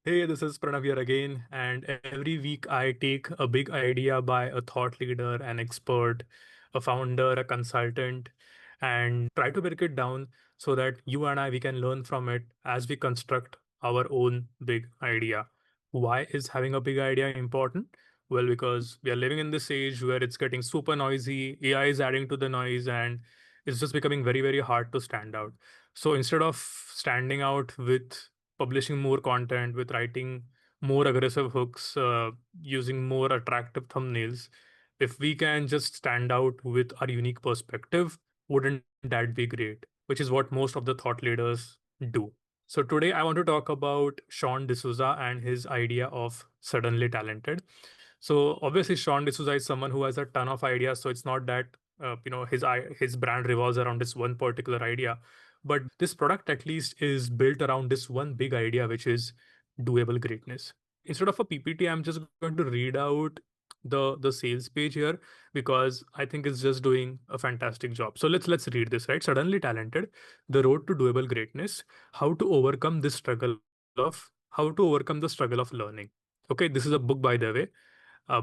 Hey, this is Pranav here again, and every week I take a big idea by a thought leader, an expert, a founder, a consultant, and try to break it down so that you and I we can learn from it as we construct our own big idea. Why is having a big idea important? Well, because we are living in this age where it's getting super noisy, AI is adding to the noise, and it's just becoming very, very hard to stand out. So instead of standing out with publishing more content, with writing more aggressive hooks, using more attractive thumbnails, if we can just stand out with our unique perspective, wouldn't that be great? Which is what most of the thought leaders do. So today I want to talk about Sean D'Souza and his idea of suddenly talented. So obviously Sean D'Souza is someone who has a ton of ideas. So it's not that his brand revolves around this one particular idea, but this product at least is built around this one big idea, which is doable greatness. Instead of a PPT, I'm just going to read out the sales page here because I think it's just doing a fantastic job. So let's read this, right? Suddenly talented, the road to doable greatness, how to overcome this struggle how to overcome the struggle of learning. Okay, this is a book, by the way,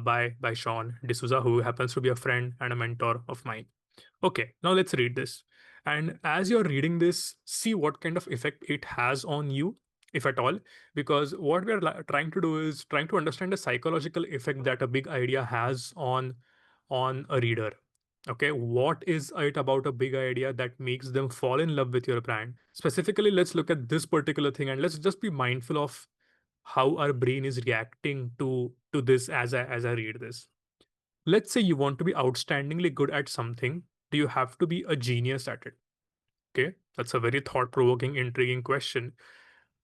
by Sean D'Souza, who happens to be a friend and a mentor of mine. Okay, now let's read this. And as you're reading this, see what kind of effect it has on you, if at all, because what we're trying to do is trying to understand the psychological effect that a big idea has on a reader. Okay, what is it about a big idea that makes them fall in love with your brand? Specifically, let's look at this particular thing and let's just be mindful of how our brain is reacting to this as I read this. Let's say you want to be outstandingly good at something. Do you have to be a genius at it? Okay, that's a very thought-provoking, intriguing question.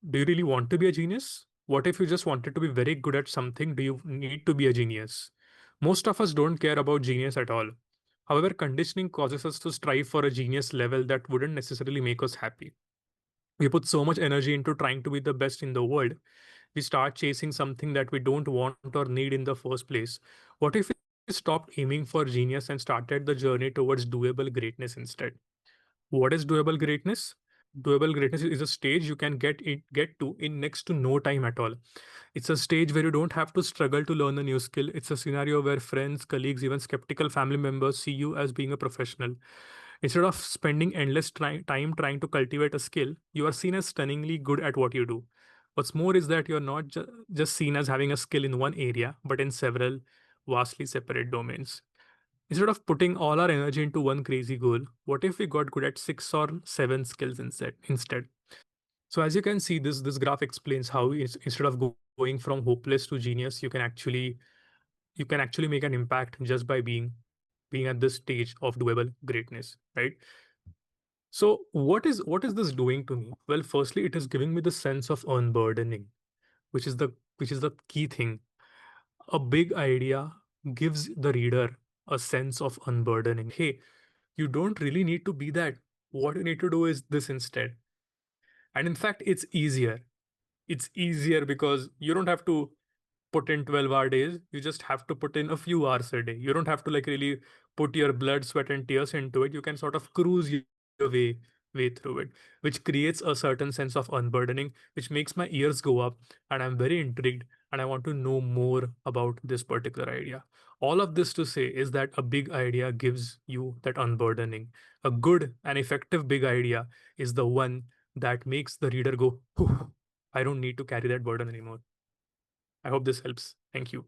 Do you really want to be a genius? What if you just wanted to be very good at something? Do you need to be a genius? Most of us don't care about genius at all. However, conditioning causes us to strive for a genius level that wouldn't necessarily make us happy. We put so much energy into trying to be the best in the world, we start chasing something that we don't want or need in the first place. What if we stopped aiming for genius and started the journey towards doable greatness instead? What is doable greatness? Doable greatness is a stage you can get to in next to no time at all. It's a stage where you don't have to struggle to learn a new skill. It's a scenario where friends, colleagues, even skeptical family members see you as being a professional. Instead of spending endless time trying to cultivate a skill, you are seen as stunningly good at what you do. What's more is that you're not just seen as having a skill in one area, but in several vastly separate domains. Instead of putting all our energy into one crazy goal, what if we got good at six or seven skills instead? So as you can see, this graph explains how instead of going from hopeless to genius, you can actually make an impact just by being at this stage of doable greatness, right? So what is this doing to me? Well, firstly, it is giving me the sense of unburdening, which is the key thing. A big idea gives the reader a sense of unburdening. Hey, you don't really need to be that. What you need to do is this instead. And in fact, it's easier. It's easier because you don't have to put in 12-hour days. You just have to put in a few hours a day. You don't have to like really put your blood, sweat, and tears into it. You can sort of cruise your way through it, which creates a certain sense of unburdening, which makes my ears go up, and I'm very intrigued and I want to know more about this particular idea. All of this to say is that a big idea gives you that unburdening. A good and effective big idea is the one that makes the reader go, "Whew, I don't need to carry that burden anymore." I hope this helps. Thank you.